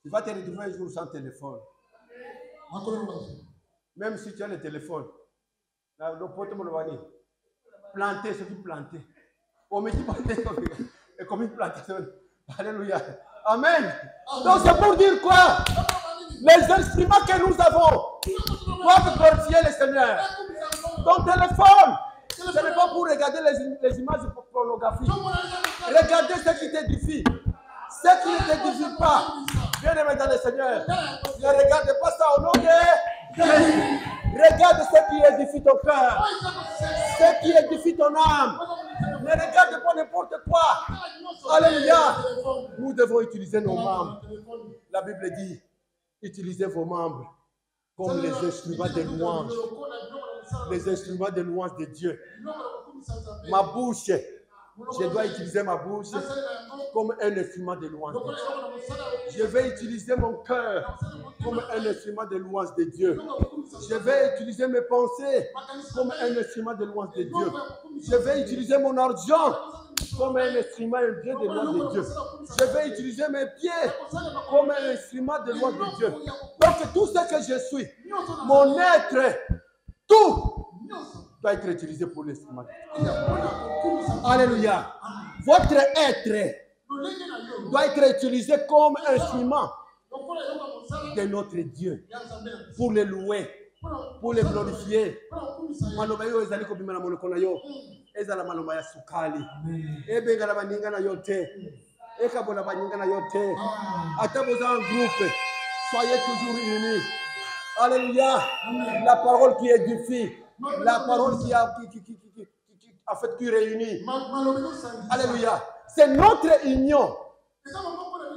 Tu vas te retrouver un jour sans téléphone. Même si tu as le téléphone. Le pote me le dit. Planter, ce qui planter. On me dit planter et comme une plantation. Alléluia. Amen. Donc c'est pour dire quoi? Les instruments que nous avons doivent glorifier le Seigneur. Ton téléphone, ce n'est pas pour regarder les images pornographiques. Regardez ce qui t'édifie. Ce qui ne t'édifie pas. Bien-aimé dans le Seigneur. Ne regarde pas ça au nom de Jésus. Regarde ce qui édifie ton cœur. Ce qui édifie ton âme. Ne regarde pas n'importe quoi. Alléluia. Nous devons utiliser nos membres. La Bible dit, utilisez vos membres comme les instruments de louange. Les instruments de louange de Dieu. Ma bouche, je dois utiliser ma bouche comme un instrument de louange de Dieu. Je vais utiliser mon cœur comme un instrument de louange de Dieu. Je vais utiliser mes pensées comme un instrument de louange de Dieu. Je vais utiliser mon argent comme un instrument de louange de Dieu. Je vais utiliser mes pieds comme un instrument de louange de Dieu. Donc tout ce que je suis, mon être, tout doit être utilisé pour l'instrument. Alléluia. Votre être doit être utilisé comme instrument de notre Dieu pour le louer, pour le glorifier. Maloba yo ezali ko bimana monoko na yo ezala maloba ya sukali ebengala baninga na yo te ekabola baninga na yo te ata boza en groupe soyez toujours unis. Alléluia. La parole qui édifie, la parole qui réunit. Alléluia. C'est notre union.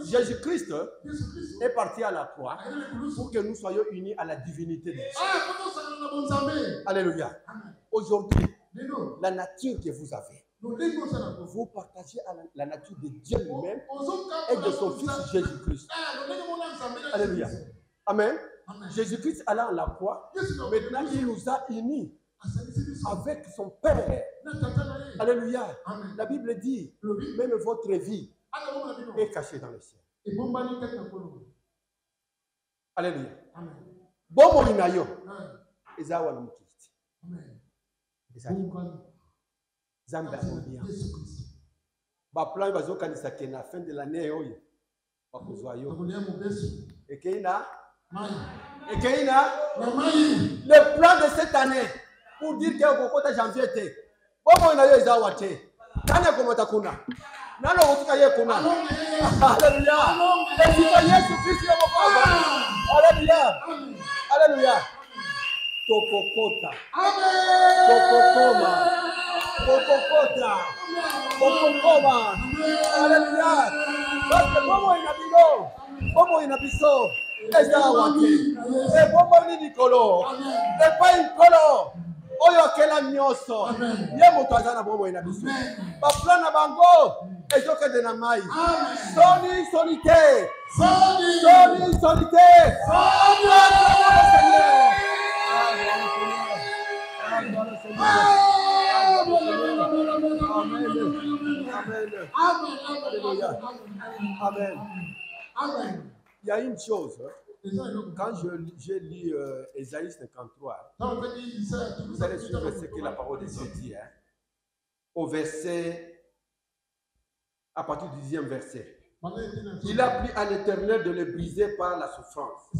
Jésus-Christ est parti à la croix pour que nous soyons unis à la divinité de Dieu. Alléluia. Aujourd'hui, la nature que vous avez, vous partagez à la nature de Dieu lui-même et de son Fils Jésus-Christ. Alléluia. Amen. Jésus-Christ allant à la croix, maintenant il nous a unis avec son Père. Alléluia. La Bible dit, même votre vie est cachée dans le ciel. Alléluia. Bon moinayo. Ezawa na mukiti. Zamba monia. Ba plan bazoka ni sakena fin de l'année oyo. Bakozwa yo. Ekeina. Le plan de cette année pour dire que kokota janvier te. Bomo na yo ezawa te. Kana komota kuna. Nalo utika ye kuna. Alléluia. Utika Yesu Kristo yo baba. Alléluia. Alléluia. Tokokota. Amen. Tokokoma. Tokokota. Tokokoma. Alléluia. Parce que bomo inabilo. Bomo inabiso. Ezawate. E bomo ni dikolo. E pa inkolo. Oyo kela nyoso. Ye moto azana bomo inabiso. Ba plan na bango. Ezoke de na mai. Soni solité. Soni solité. Amen. Amen. Il y a une chose, quand je lis Ésaïe 53, vous allez suivre ce que la parole de Dieu dit. Hein, au verset, à partir du 10e verset. Il a pris à l'Éternel de le briser par la souffrance.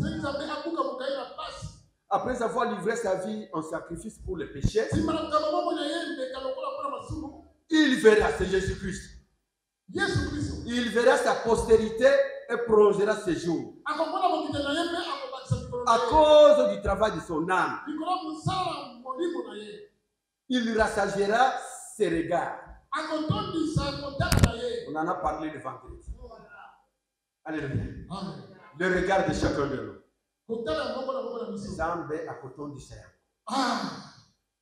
Après avoir livré sa vie en sacrifice pour le péché, il verra, c'est Jésus-Christ. Il verra sa postérité et prolongera ses jours. À cause du travail de son âme, il rassagera ses regards. On en a parlé le vendredi. Alléluia. Le regard de chacun de nous. Zambe akotondi sayango.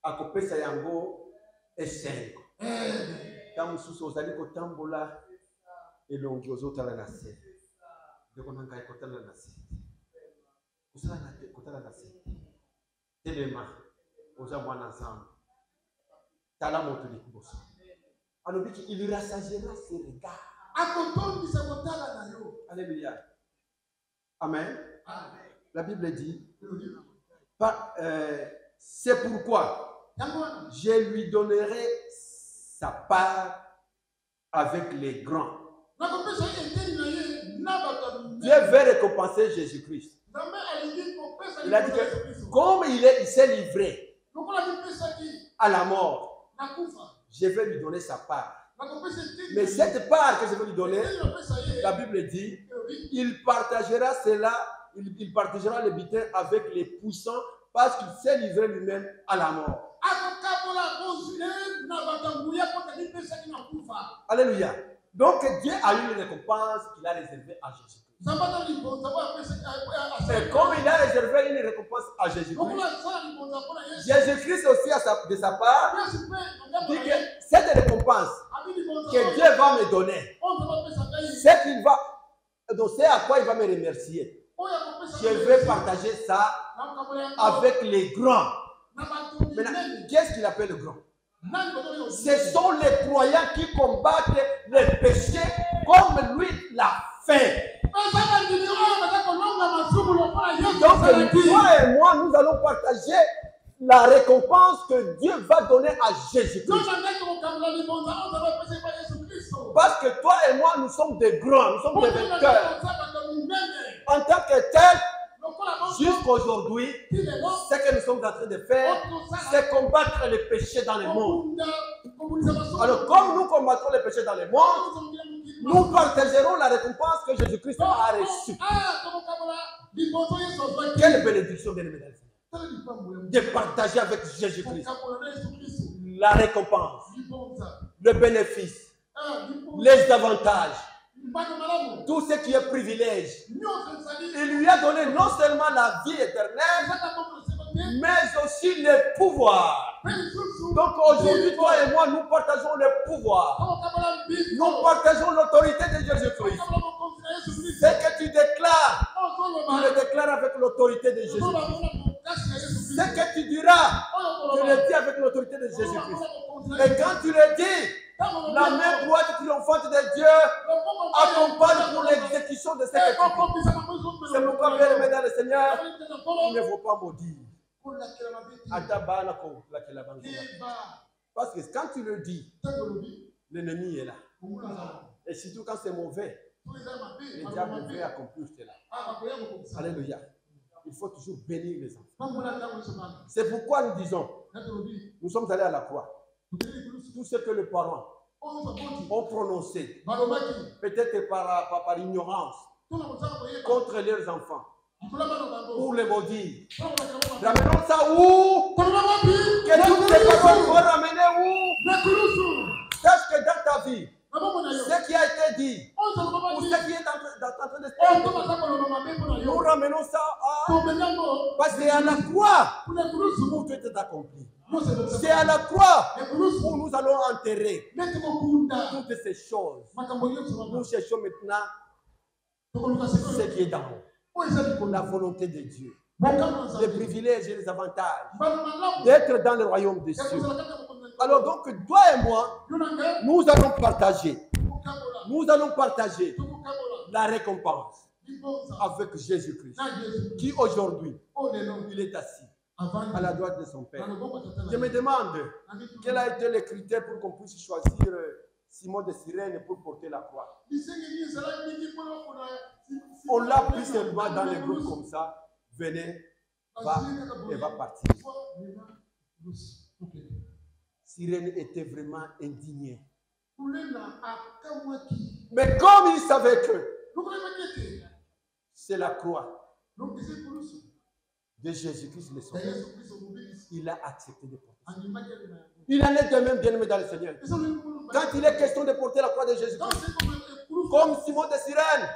Akopesa yango esengo. Tamususu ozali kotambola elongi ozotala na se. Ndeko nanga ekotala na se. Osala na te kotala na se. Telema oza mwana nzambe. Tala moto liboso. Alors il rassagera ses regards. Alléluia. Amen. La Bible dit, c'est pourquoi je lui donnerai sa part avec les grands. Dieu veut récompenser Jésus-Christ. Il a dit que comme il s'est livré à la mort, je vais lui donner sa part. Mais cette part que je vais lui donner, la Bible dit, il partagera cela, il partagera le butin avec les puissants parce qu'il s'est livré lui-même à la mort. Alléluia. Donc Dieu a eu une récompense qu'il a réservée à Jésus-Christ. Et comme il a réservé une récompense à Jésus-Christ, Jésus-Christ aussi de sa part dit que cette récompense que Dieu va me donner, c'est qu'il va, donc c'est à quoi il va me remercier. Je vais partager ça avec les grands. Maintenant, qu'est-ce qu'il appelle le grand? Ce sont les croyants qui combattent les péchés comme lui l'a fait. Donc, toi et moi, nous allons partager la récompense que Dieu va donner à Jésus-Christ. Parce que toi et moi, nous sommes des grands, nous sommes des vainqueurs. En tant que tel, jusqu'aujourd'hui, ce que nous sommes en train de faire, c'est combattre les péchés dans le monde. Alors, comme nous combattons les péchés dans le monde, nous partagerons la récompense que Jésus-Christ a reçue. Quelle bénédiction, bien-aimé dans le Seigneur, de partager avec Jésus-Christ la récompense, le bénéfice, les avantages, tout ce qui est privilège. Il lui a donné non seulement la vie éternelle, mais aussi le pouvoir. Donc aujourd'hui, toi et moi, nous partageons le pouvoir. Nous partageons l'autorité de Jésus-Christ. Ce que tu déclares, tu le déclares avec l'autorité de Jésus-Christ. Ce que tu diras, tu le dis avec l'autorité de Jésus-Christ. Et quand tu le dis, la main droite triomphante de Dieu accompagne pour l'exécution de ce que tu dis. C'est pourquoi, bien aimé dans le Seigneur, il ne faut pas maudire. Parce que quand tu le dis, l'ennemi est là. Et surtout quand c'est mauvais, le diable veut accomplir cela. Alléluia. Il faut toujours bénir les enfants. C'est pourquoi nous disons, nous sommes allés à la croix. Tout ce que les parents ont prononcé, peut-être par ignorance, contre leurs enfants, pour les maudire. Ramenons ça où? Que toutes ces paroles vont ramener où? Sache que dans ta vie, ce qui a été dit, ou ce qui est en train de se faire, nous ramenons ça à... Parce que c'est à la croix où tout est accompli. C'est à la croix où nous allons enterrer toutes ces choses. Nous cherchons maintenant ce qui est dans nous. La volonté de Dieu. Les privilèges et les avantages d'être dans le royaume des cieux. Alors donc, toi et moi, nous allons partager. Nous allons partager la récompense avec Jésus-Christ, qui aujourd'hui, il est assis à la droite de son Père. Je me demande quel a été le critère pour qu'on puisse choisir Simon de Cyrène pour porter la croix. On l'a pris seulement dans les groupes comme ça. Venez, va et va partir. Cyrène était vraiment indigné. Mais comme il savait que c'est la croix de Jésus-Christ le Sauveur, il a accepté de porter. Il en est de même bien aimé dans le Seigneur. Quand il est question de porter la croix de Jésus-Christ, comme Simon de Cyrène,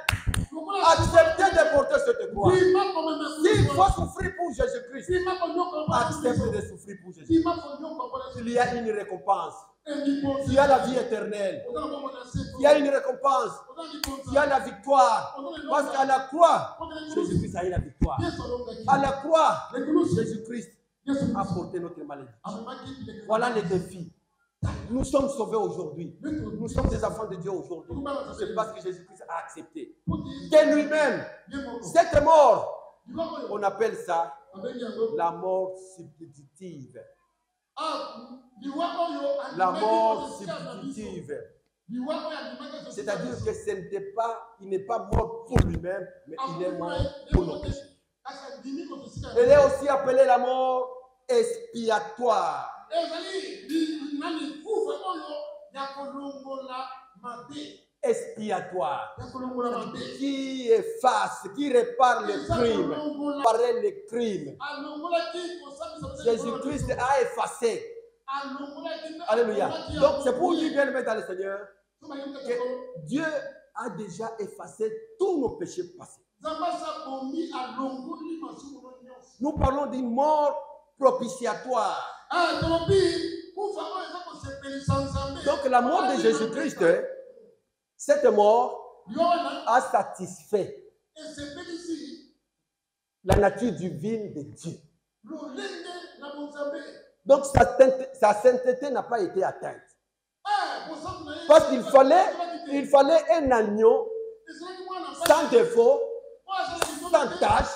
acceptez de porter cette croix. S'il faut souffrir pour Jésus-Christ, acceptez de souffrir pour Jésus-Christ. Il y a une récompense. Il y a la vie éternelle. Il y a une récompense. Il y a la victoire. Parce qu'à la croix, Jésus-Christ a eu la victoire. À la croix, Jésus-Christ a porté notre maladie. Voilà les défis. Nous sommes sauvés aujourd'hui. Nous sommes des enfants de Dieu aujourd'hui. C'est parce que Jésus-Christ a accepté de lui-même Cette mort, on appelle ça la mort substitutive. La mort substitutive. C'est-à-dire que ce n'était pas, il n'est pas mort pour lui-même, mais il est mort pour nos péchés. Elle est aussi appelée la mort expiatoire. Expiatoire. Qui efface, qui répare les crimes. Réparer les crimes. Jésus-Christ a effacé. Alléluia. Donc c'est pour dire, bien aimé dans le Seigneur, que Dieu a déjà effacé tous nos péchés passés. Nous parlons d'une mort propitiatoire. Donc la mort de Jésus-Christ, cette mort a satisfait la nature divine de Dieu. Donc sa sainteté n'a pas été atteinte. Parce qu'il fallait un agneau sans défaut, sans tâche,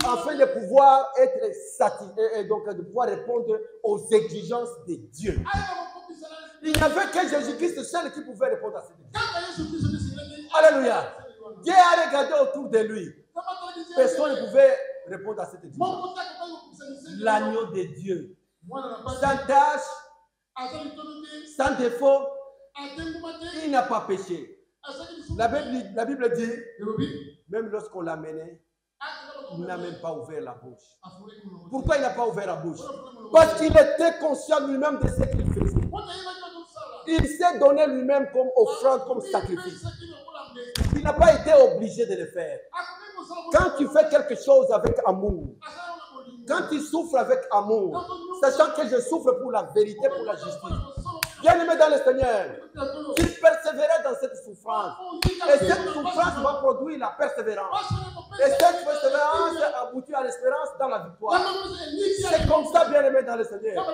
afin de pouvoir être satisfait et donc de pouvoir répondre aux exigences de Dieu. Il n'y avait que Jésus-Christ seul qui pouvait répondre à cette exigence. Alléluia. Dieu a regardé autour de lui. Personne ne pouvait répondre à cette exigence. L'agneau de Dieu, sans tâche, sans défaut, il n'a pas péché. La Bible dit, même lorsqu'on l'a mené, il n'a même pas ouvert la bouche. Pourquoi il n'a pas ouvert la bouche? Parce qu'il était conscient lui-même de ce qu'il faisait. Il s'est donné lui-même comme offrande, comme sacrifice. Il n'a pas été obligé de le faire. Quand tu fais quelque chose avec amour, quand tu souffres avec amour, sachant que je souffre pour la vérité, pour la justice, bien aimé dans le Seigneur, tu persévérais dans cette souffrance. Et cette souffrance va produire la persévérance. Et cette persévérance aboutit à l'espérance dans la victoire. C'est comme ça, bien aimé dans le Seigneur.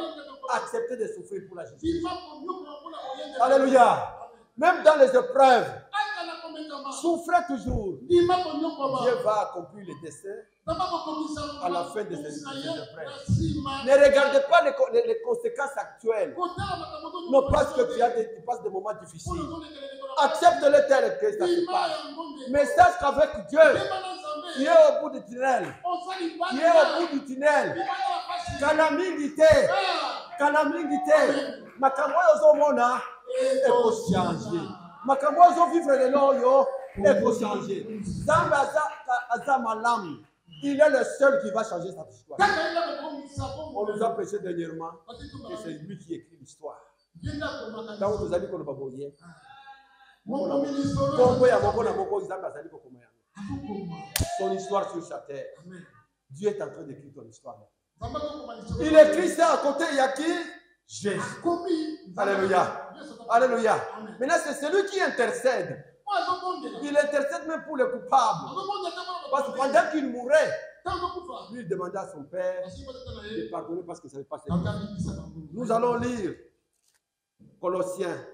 Acceptez de souffrir pour la justice. Alléluia. Même dans les épreuves, souffrez toujours. Dieu va accomplir le dessein à la fin de ces épreuves. Ne regardez pas les conséquences actuelles. Non pas que tu passes des moments difficiles. Accepte-le tel que ça se passe. Mais sache qu'avec Dieu, tu es au bout du tunnel. Tu es au bout du tunnel. Calamité. Makambo ozomona eko changer. Makambo ozovivre lelo yo eko changer. Zamba aza malam. Il est le seul qui va changer cette histoire. On nous a prêché dernièrement que c'est lui qui écrit l'histoire. Quand vous allez qu'on va voyer. Son histoire sur sa terre. Dieu est en train d'écrire ton histoire. Il écrit ça à côté, il y a qui? Jésus. Alléluia. Alléluia. Maintenant, c'est celui qui intercède. Il intercède même pour les coupables. Parce que pendant qu'il mourait, lui il demandait à son père de pardonner parce que ça ne pas ses Nous allons lire Colossiens.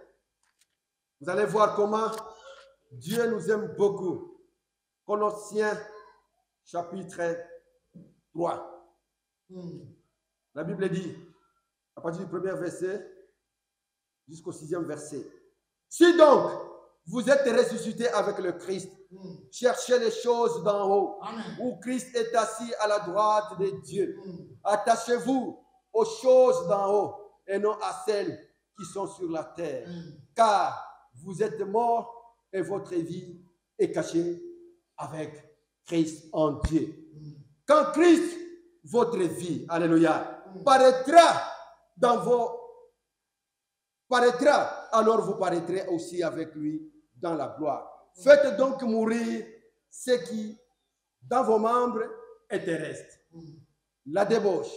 Vous allez voir comment Dieu nous aime beaucoup. Colossiens chapitre 3. La Bible dit, à partir du premier verset jusqu'au 6e verset. Si donc vous êtes ressuscités avec le Christ, cherchez les choses d'en haut, où Christ est assis à la droite de Dieu. Attachez-vous aux choses d'en haut et non à celles qui sont sur la terre. Car vous êtes morts et votre vie est cachée avec Christ en Dieu. Quand Christ, votre vie, alléluia, paraîtra, alors vous paraîtrez aussi avec lui dans la gloire. Faites donc mourir ce qui, dans vos membres, est terrestre. La débauche,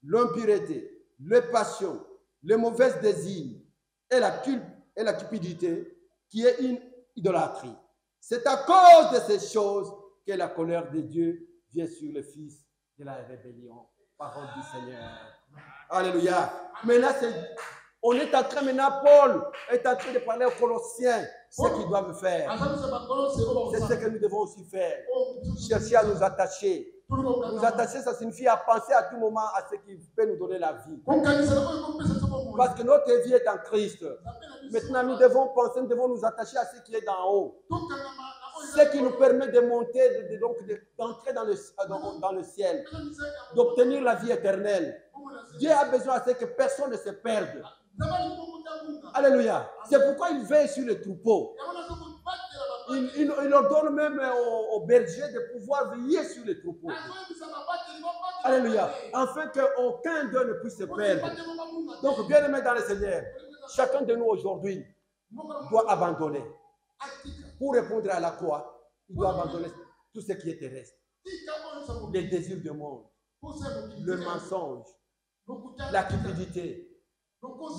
l'impureté, les passions, les mauvaises désirs et la cupidité qui est une idolâtrie. C'est à cause de ces choses que la colère de Dieu vient sur le fils de la rébellion. Parole du Seigneur. Alléluia. Maintenant, on est en train, maintenant, Paul est en train de parler aux Colossiens ce qu'ils doivent faire. C'est ce que nous devons aussi faire. Chercher à nous attacher. Nous attacher, ça signifie à penser à tout moment à ce qui peut nous donner la vie. Parce que notre vie est en Christ. Maintenant, nous devons penser, nous devons nous attacher à ce qui est d'en haut. Ce qui nous permet de monter, d'entrer dans le ciel, d'obtenir la vie éternelle. Dieu a besoin à ce que personne ne se perde. Alléluia. C'est pourquoi il veille sur les troupeaux. Il leur donne même aux bergers de pouvoir veiller sur les troupeaux. Alléluia. Afin qu'aucun d'eux ne puisse se perdre. Donc, bien aimé dans le Seigneur, chacun de nous aujourd'hui doit abandonner. Pour répondre à la croix, il doit abandonner tout ce qui est terrestre. Les désirs du monde, le mensonge, la cupidité,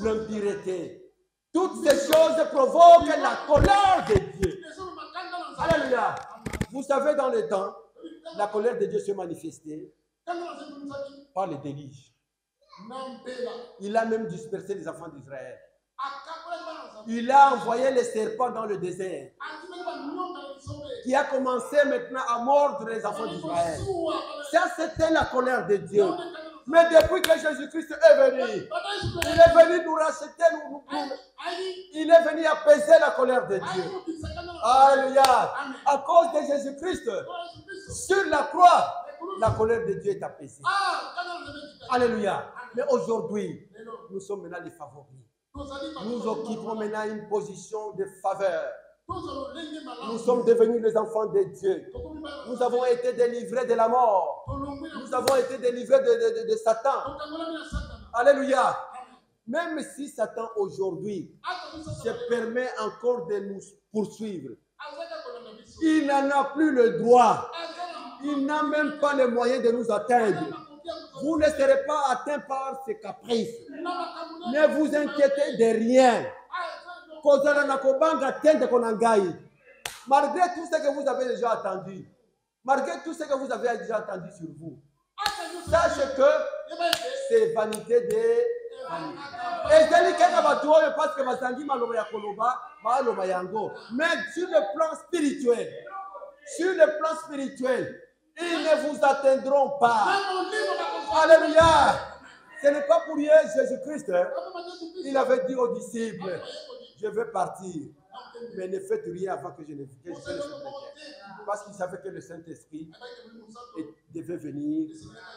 l'impureté. Toutes ces choses provoquent la colère de Dieu. Alléluia. Vous savez, dans le temps, la colère de Dieu se manifestait par les déluges. Il a même dispersé les enfants d'Israël. Il a envoyé les serpents dans le désert, qui a commencé maintenant à mordre les enfants d'Israël. Ça, c'était la colère de Dieu. Mais depuis que Jésus-Christ est venu, il est venu nous racheter, il est venu apaiser la colère de Dieu. Alléluia. À cause de Jésus-Christ, sur la croix, la colère de Dieu est apaisée. Alléluia. Mais aujourd'hui, nous sommes maintenant les favoris. Nous occupons maintenant une position de faveur. Nous sommes devenus les enfants de Dieu. Nous avons été délivrés de la mort. Nous avons été délivrés de Satan. Alléluia. Même si Satan aujourd'hui se permet encore de nous poursuivre, il n'en a plus le droit. Il n'a même pas les moyens de nous atteindre. Vous ne serez pas atteints par ses caprices. Ne vous inquiétez de rien. Malgré tout ce que vous avez déjà attendu, malgré tout ce que vous avez déjà attendu sur vous, sachez que c'est vanité de mais sur le plan spirituel, ils ne vous atteindront pas. Alléluia. Ce n'est pas pour rien Jésus-Christ. Il avait dit aux disciples, je vais partir, mais ne faites rien avant que je ne vienne. Parce qu'il savait que le Saint-Esprit devait venir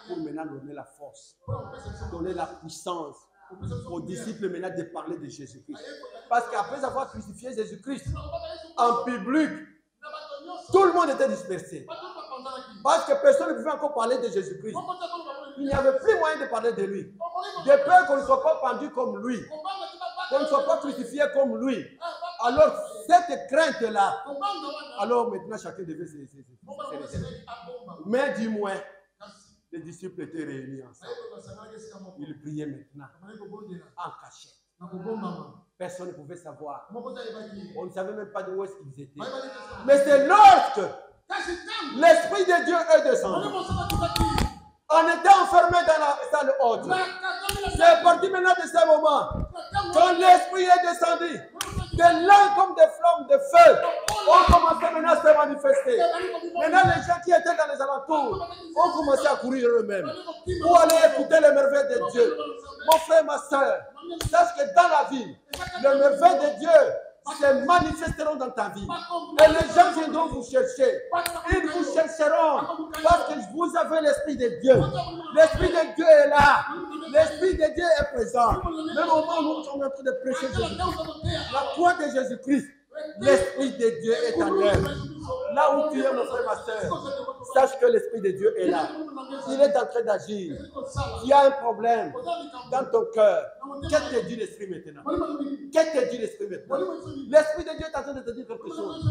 pour maintenant donner la force, donner la puissance aux disciples maintenant de parler de Jésus-Christ. Parce qu'après avoir crucifié Jésus-Christ en public, tout le monde était dispersé. Parce que personne ne pouvait encore parler de Jésus-Christ. Il n'y avait plus moyen de parler de lui. De peur qu'on ne soit pas pendu comme lui, qu'on ne soit pas crucifié comme lui. Alors, cette crainte-là, alors maintenant chacun devait se réserver. Mais du moins, les disciples étaient réunis ensemble. Ils priaient maintenant en cachette. Personne ne pouvait savoir. On ne savait même pas d'où est-ce qu'ils étaient. Mais c'est lorsque l'Esprit de Dieu est descendu. On était enfermé dans la salle haute. C'est parti maintenant de ce moment. Quand l'Esprit est descendu, des lampes comme des flammes de feu ont commencé maintenant à se manifester. Maintenant, les gens qui étaient dans les alentours ont commencé à courir eux-mêmes pour aller écouter les merveilles de Dieu. Mon frère, ma soeur, sache que dans la vie, les merveilles de Dieu se manifesteront dans ta vie. Et les gens viendront vous chercher. Ils vous chercheront parce que vous avez l'Esprit de Dieu. L'Esprit de Dieu est là. L'Esprit de Dieu est présent. Même au moment où nous sommes en train de prêcher Jésus-Christ, la croix de Jésus-Christ, l'Esprit de Dieu est en œuvre. Là où tu es, mon frère, ma soeur, sache que l'Esprit de Dieu est là. Il est en train d'agir. Il y a un problème dans ton cœur. Qu'est-ce que te dit l'Esprit maintenant? Qu'est-ce que te dit l'Esprit maintenant? L'Esprit de Dieu est en train de te dire quelque chose.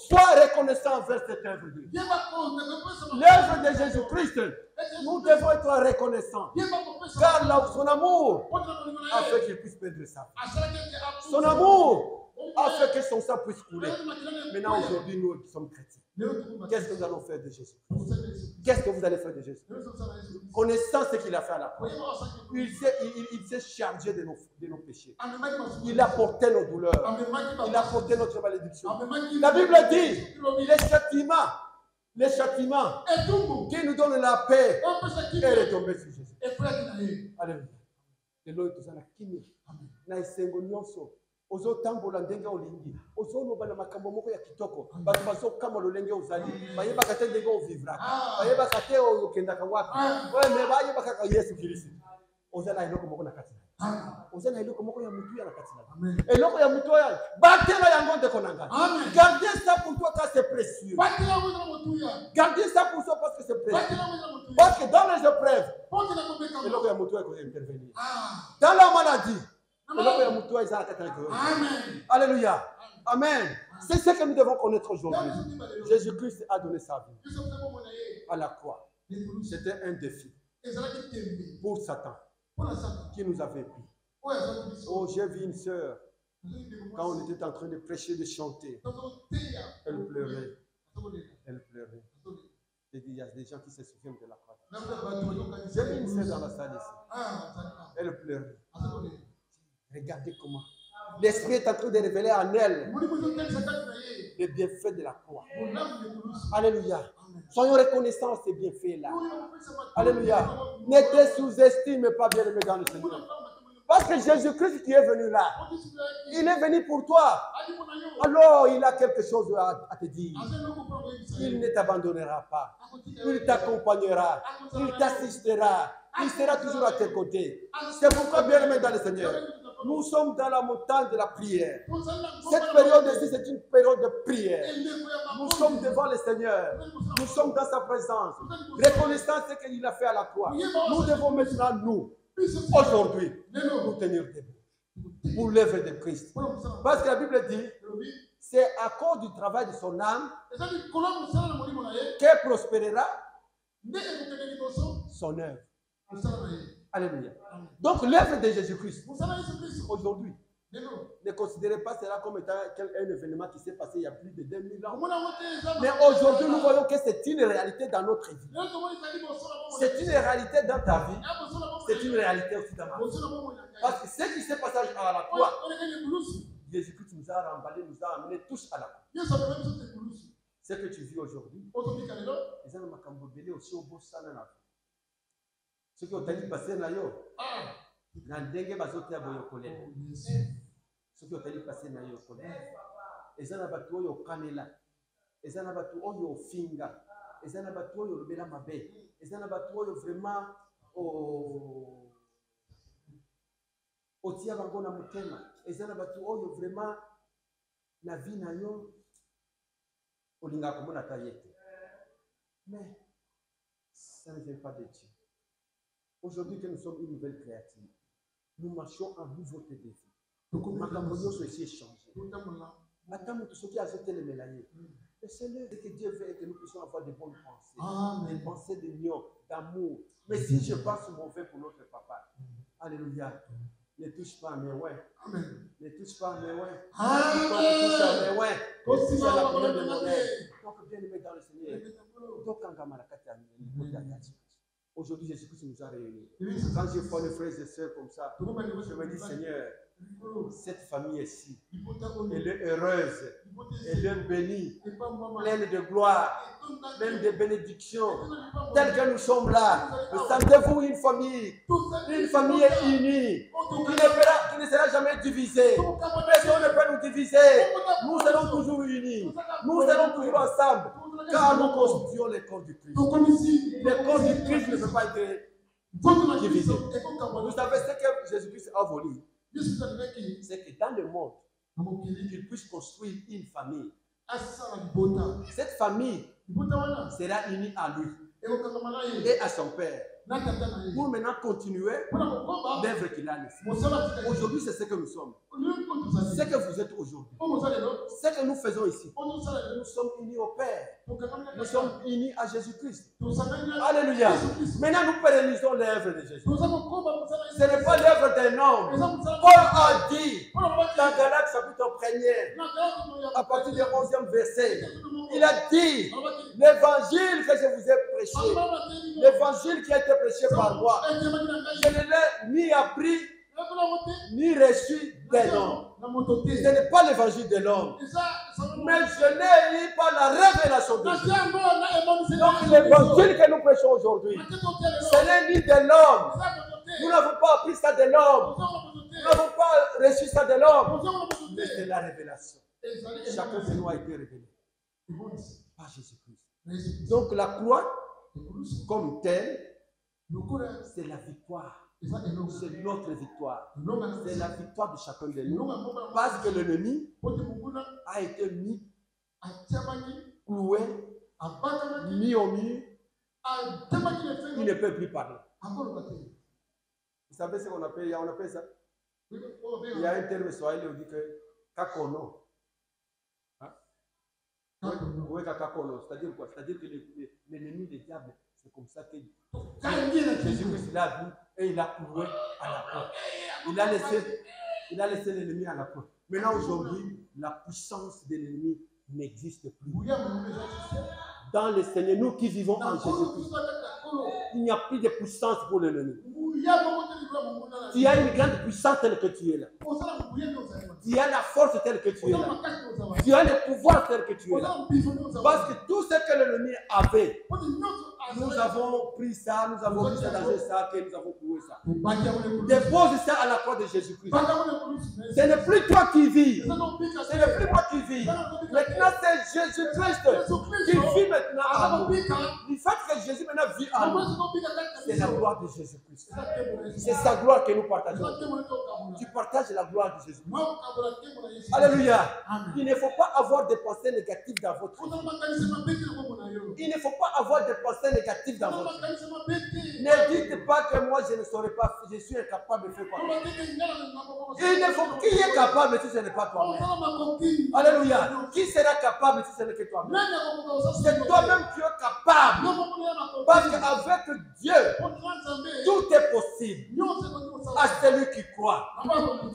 Sois reconnaissant envers cette œuvre de Dieu. L'œuvre de Jésus-Christ, nous devons être reconnaissants. Car son amour a fait qu'il puisse perdre sa vie. Son amour a fait que son sang puisse couler. Maintenant, aujourd'hui, nous sommes chrétiens. Qu'est-ce que nous allons faire de Jésus? Qu'est-ce que vous allez faire de Jésus? Connaissant ce qu'il a fait à la croix. Il s'est chargé de nos péchés. Il a porté nos douleurs. Il a porté notre malédiction. La Bible dit, les châtiments qui nous donnent la paix est retombé sur Jésus. Alléluia. ozotambola ndenge olingi ozoloba na makambo moko ya kitoko bato bazokama lolenge ozali bayebaka te ndenge ovivraka bayebaka te okendaka wapi me bayebaka ka Yesu Kristo ozala eloko moko na kati ozala eloko moko ya mutu ya na kati eloko ya mutu ya batela yango ndeko na ngai gardez ça pour toi car c'est précieux gardez ça pour toi parce que c'est précieux parce que dans les épreuves eloko ya mutu ya intervenir dans la maladie. Alléluia. Amen. C'est ce que nous devons connaître aujourd'hui. Jésus-Christ a donné sa vie à la croix. C'était un défi pour Satan qui nous avait pris. Oh, j'ai vu une sœur quand on était en train de prêcher, de chanter. Elle pleurait. Elle pleurait. J'ai dit, il y a des gens qui se souviennent de la croix. J'ai vu une sœur dans la salle ici. Elle pleurait. Regardez comment l'Esprit est en train de révéler en elle les bienfaits de la croix. Alléluia. Soyons reconnaissants de ces bienfaits-là. Alléluia. Ne te sous-estime pas, bien-aimé dans le Seigneur. Parce que Jésus-Christ qui est venu là, il est venu pour toi. Alors il a quelque chose à te dire. Il ne t'abandonnera pas. Il t'accompagnera. Il t'assistera. Il sera toujours à tes côtés. C'est pourquoi, bien-aimé dans le Seigneur, nous sommes dans la montagne de la prière. Cette période-ci, c'est une période de prière. Nous sommes devant le Seigneur. Nous sommes dans sa présence. Reconnaissant ce qu'il a fait à la croix. Nous devons maintenant, nous, aujourd'hui, nous tenir debout pour l'œuvre de Christ. Parce que la Bible dit, c'est à cause du travail de son âme qu'elle prospérera son œuvre. Alléluia. Donc l'œuvre de Jésus-Christ, aujourd'hui, ne considérez pas cela comme étant un événement qui s'est passé il y a plus de 2000 ans. Mais aujourd'hui, nous voyons que c'est une réalité dans notre vie. C'est une réalité dans ta vie. C'est une réalité aussi dans ma vie. Parce que ce qui s'est passé à la croix, Jésus-Christ nous a remballés, nous a amenés tous à la croix. Ce que tu vis aujourd'hui, les gens m'ont aussi au beau salon. Ce qui ont dit passer na yo, na ndenge bazote ya boyo kolela. Ce qui ont dit passer na yo kolela. Ezana batu oyo kanela, ezana batu oyo finga, ezana batu oyo lobela mabe, ezana batu oyo vraiment otia bango na motema, ezana batu oyo vraiment na vie na yo olinga komona tayete. Mais ça ne vient pas de Dieu. Aujourd'hui que nous sommes une nouvelle créature, nous marchons en nouveauté de vie. Makambo nyonso esi échangé. Attends, tout ce qui a jeté les mélaillés. Le Seigneur, ce que Dieu veut est que nous puissions avoir de bonnes pensées, des pensées d'union, d'amour. Mais si je pense mauvais pour notre papa, alléluia, ne touche pas à mes ouais. Ne touche pas à mes ouais. Ne touche à mes ouais. Ne touche à la prière de mon aide. Donc bien aimé dans le Seigneur. Donc quand aujourd'hui, Jésus-Christ nous a réunis. Quand je vois les frères et sœurs comme ça, je me dis, Seigneur, cette famille ici, elle est heureuse, elle est bénie, pleine de gloire, pleine de bénédictions, telle que nous sommes là. Sentez-vous une famille unie, qui ne sera jamais divisée. Personne ne peut nous diviser. Nous serons toujours unis. Nous serons toujours ensemble. Car nous constituons le corps du Christ. Le corps du Christ ne peut pas être divisé. Vous savez ce que Jésus-Christ a voulu? C'est que dans le monde, qu'il puisse construire une famille. Cette famille sera unie à lui et à son père. Pour maintenant continuer l'œuvre qu'il a laissée. Aujourd'hui, c'est ce que nous sommes. Ce que vous êtes aujourd'hui. Ce que nous faisons ici. Nous sommes unis au Père. Nous sommes unis à Jésus-Christ. Alléluia. Maintenant, nous pérennisons l'œuvre de Jésus. Ce n'est pas l'œuvre d'un homme. Paul a dit dans Galates chapitre 1er, à partir du 11e verset, il a dit l'évangile que je vous ai prêché, l'évangile qui a été prêché par moi, je ne l'ai ni appris ni reçu d'un homme. Ce n'est pas l'évangile de l'homme, mais je l'ai eu par la révélation de Dieu. Donc l'évangile que nous prêchons aujourd'hui, ce n'est ni de l'homme. Nous n'avons pas appris ça de l'homme. Nous n'avons pas reçu ça de l'homme. Mais c'est la révélation. Chacun de nous a été révélé par Jésus-Christ. Donc la croix, comme telle, c'est la victoire. C'est notre victoire. C'est la victoire de chacun de nous. Parce que l'ennemi a été mis, cloué, mis au mur. Il ne peut plus parler. Vous savez ce qu'on appelle, on appelle ça? Il y a un terme swahili, on dit que kakono. Oui, kakono. C'est-à-dire quoi? C'est-à-dire que l'ennemi, le diable, c'est comme ça que Jésus-Christ l'a vu et il a cloué à la porte. Il a laissé l'ennemi à la porte. Maintenant, aujourd'hui, la puissance de l'ennemi n'existe plus. Dans le Seigneur, nous qui vivons en Jésus-Christ, il n'y a plus de puissance pour l'ennemi. Tu as une grande puissance telle que tu es là. Tu as la force telle que tu es là. Tu as le pouvoir tel que tu es là. Parce que tout ce que l'ennemi avait, nous avons pris ça, nous avons mis ça dans un sac et nous avons cloué ça. Dépose ça à la croix de Jésus-Christ. Ce n'est plus toi qui vis. Ce n'est plus moi qui vis. Maintenant, c'est Jésus-Christ qui vit maintenant à nous. Le fait que Jésus maintenant vit à nous, c'est la gloire de Jésus-Christ. C'est sa gloire que nous partageons. Tu partages la gloire de Jésus. Alléluia. Il ne faut pas avoir des pensées négatives dans votre vie. Il ne faut pas avoir des pensées négatives dans votre vie. Ne dites pas que moi je ne saurais pas, je suis incapable de faire quoi. Il ne faut qui est capable si ce n'est pas toi-même. Alléluia. Qui sera capable si ce n'est que toi-même? C'est toi-même qui es capable. Parce qu'avec Dieu, tout est possible. À celui qui croit.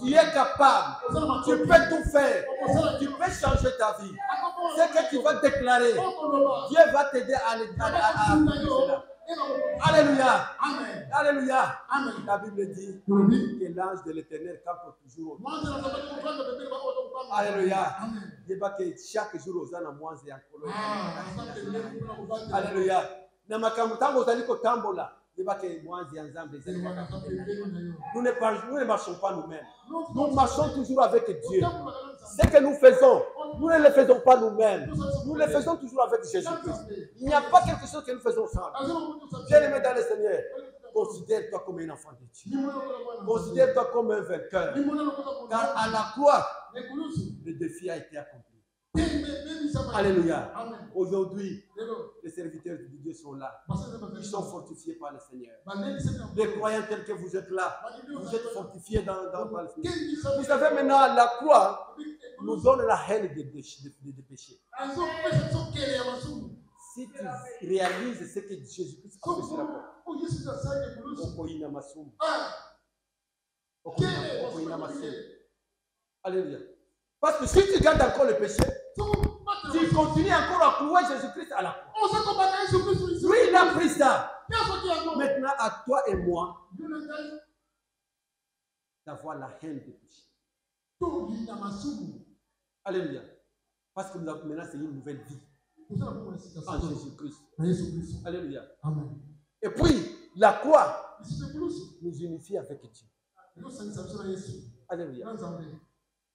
Tu es capable. Tu peux tout faire. Tu peux changer ta vie. Ce que tu vas déclarer, Dieu va t'aider à cela. Alléluia. Amen. Alléluia. Amen. La Bible dit que l'ange de l'Éternel campe toujours. Alléluia. Il dit que chaque jour aux ânes moins et encore. Alléluia. Nous ne marchons pas nous-mêmes. Nous marchons toujours avec Dieu. Ce que nous faisons, nous ne le faisons pas nous-mêmes. Nous le faisons toujours avec Jésus-Christ. Il n'y a pas quelque chose que nous faisons sans. Bien-aimé dans le Seigneur, considère-toi comme un enfant de Dieu. Considère-toi comme un vainqueur. Car à la croix, le défi a été accompli. Alléluia. Aujourd'hui, les serviteurs de Dieu sont là. Ils sont fortifiés par le Seigneur. Les croyants tels que vous êtes là, vous êtes fortifiés par le Seigneur. Vous savez maintenant, la croix nous donne la haine des péchés. Si tu réalises ce que Jésus-Christ a fait sur la croix, alléluia. Parce que si tu gardes encore le péché, tu continues encore à clouer Jésus-Christ à la croix. Lui, il a pris ça. Maintenant, à toi et moi, d'avoir la haine des péchés. Alléluia. Parce que maintenant, c'est une nouvelle vie en Jésus-Christ. Alléluia. Amen. Et puis, la croix nous unifie avec Dieu. Alléluia.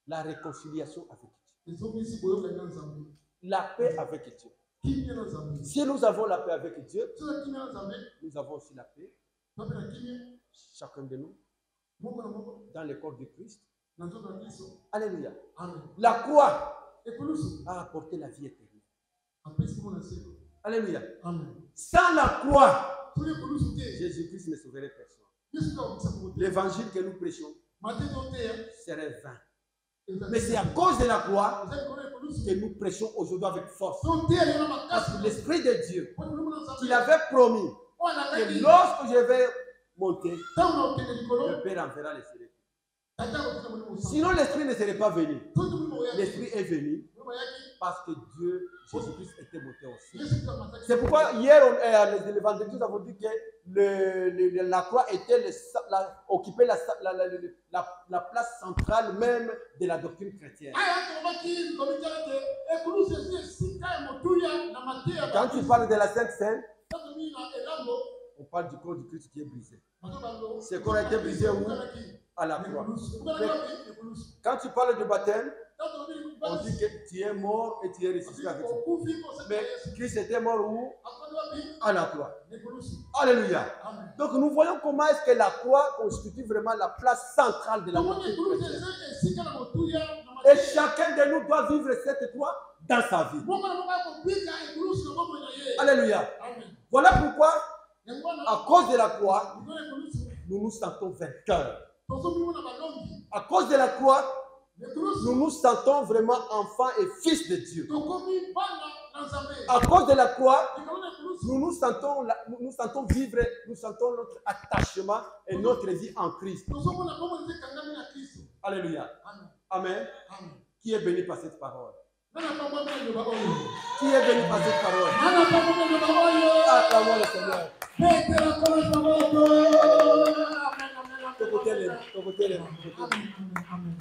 La réconciliation avec Dieu. La paix avec Dieu. Si nous avons la paix avec Dieu, nous avons aussi la paix, chacun de nous, dans le corps de Christ. Alléluia. La croix a apporté la vie éternelle. Alléluia. Sans la croix, Jésus-Christ ne sauverait personne. L'évangile que nous prêchons serait vain. Mais c'est à cause de la croix que nous prêchons aujourd'hui avec force. Parce que l'Esprit de Dieu qu'il avait promis que lorsque je vais monter, le Père enverra les célestes. Sinon, l'Esprit ne serait pas venu. L'Esprit est venu parce que Dieu, Jésus-Christ, était monté aussi. C'est pourquoi hier, le vendredi, nous avons dit que la croix occupait la place centrale même de la doctrine chrétienne. Quand tu parles de la Sainte Seine, on parle du corps du Christ qui est brisé. Ce corps a été brisé où? À la croix. Quand tu parles du baptême, on dit que tu es mort et tu es ressuscité avec lui. Mais Christ était mort où? À la croix. Alléluia. Donc nous voyons comment est-ce que la croix constitue vraiment la place centrale de la doctrine chrétienne. Et chacun de nous doit vivre cette croix dans sa vie. Alléluia. Voilà pourquoi, à cause de la croix, nous nous sentons vainqueurs. À cause de la croix, nous nous sentons vraiment enfants et fils de Dieu. À cause de la croix, nous nous sentons vivre, nous sentons notre attachement et notre vie en Christ. Alléluia. Amen. Qui est béni par cette parole? Qui est béni par cette parole? Acclamons le Seigneur. Amen.